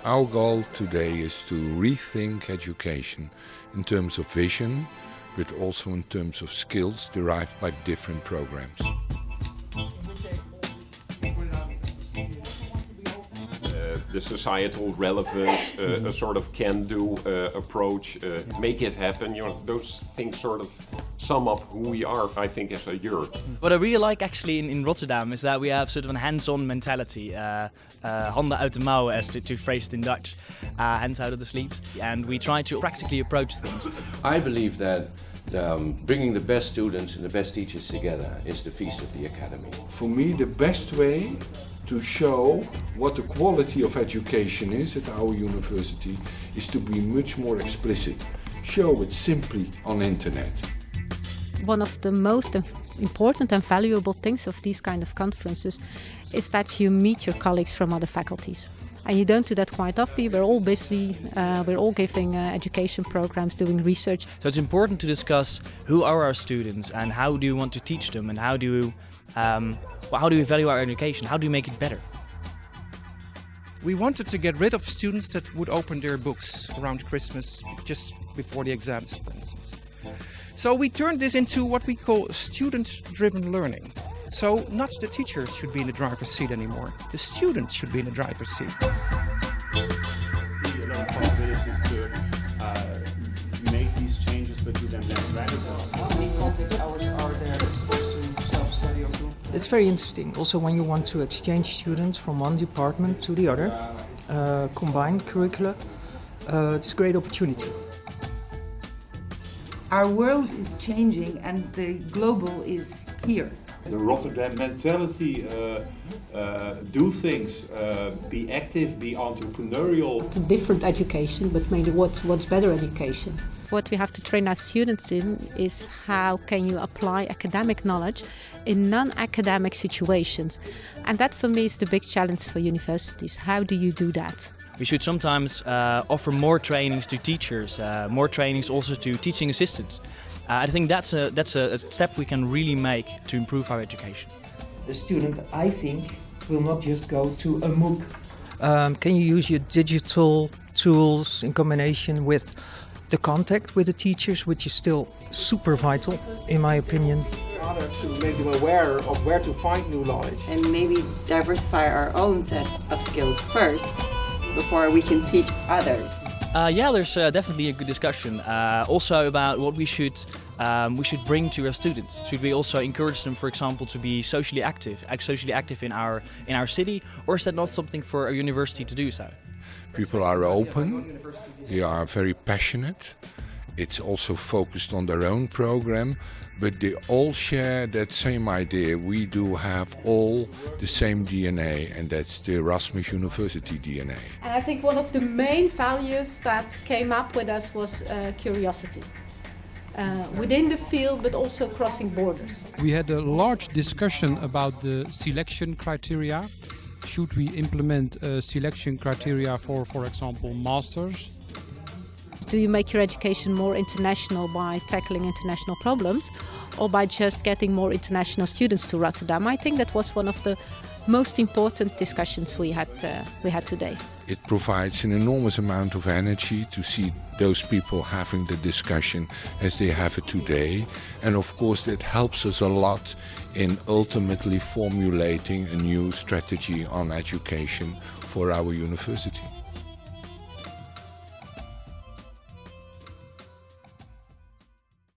Our goal today is to rethink education in terms of vision, but also in terms of skills derived by different programs. The societal relevance, a sort of can-do approach, make it happen. You know, those things sort of sum up who we are, I think, as a Eur. What I really like actually in Rotterdam is that we have sort of a hands-on mentality. Handen uit de mouwen, as to phrase it in Dutch. Hands out of the sleeves. And we try to practically approach things. I believe that bringing the best students and the best teachers together is the feast of the academy. For me, the best way to show what the quality of education is at our university is to be much more explicit. Show it simply on internet. One of the most important and valuable things of these kind of conferences is that you meet your colleagues from other faculties. And you don't do that quite often. We're all busy, we're all giving education programs, doing research. So it's important to discuss who are our students and how do you want to teach them and how do we value our education, how do we make it better? We wanted to get rid of students that would open their books around Christmas, just before the exams, for instance. So we turned this into what we call student-driven learning. So not the teachers should be in the driver's seat anymore, the students should be in the driver's seat. Possibilities to make these changes, but you then radical. How many contact hours are there as opposed to self-study or two? It's very interesting. Also, when you want to exchange students from one department to the other, combined curricula, it's a great opportunity. Our world is changing and the global is here. The Rotterdam mentality, do things, be active, be entrepreneurial. It's a different education, but maybe what's better education? What we have to train our students in is how can you apply academic knowledge in non-academic situations. And that for me is the big challenge for universities. How do you do that? We should sometimes offer more trainings to teachers, more trainings also to teaching assistants. I think that's a step we can really make to improve our education. The student, I think, will not just go to a MOOC. Can you use your digital tools in combination with the contact with the teachers, which is still super vital, in my opinion. To make them aware of where to find new knowledge. And maybe diversify our own set of skills first, before we can teach others. Yeah, there's definitely a good discussion. Also about what we should bring to our students. Should we also encourage them, for example, to be socially active in our city, or is that not something for a university to do so? People are open, they are very passionate. It's also focused on their own program, but they all share that same idea. We do have all the same DNA, and that's the Erasmus University DNA. And I think one of the main values that came up with us was curiosity. Within the field, but also crossing borders. We had a large discussion about the selection criteria. Should we implement selection criteria for example, masters? Do you make your education more international by tackling international problems, or by just getting more international students to Rotterdam? I think that was one of the most important discussions we had today. It provides an enormous amount of energy to see those people having the discussion as they have it today. And of course that helps us a lot in ultimately formulating a new strategy on education for our university.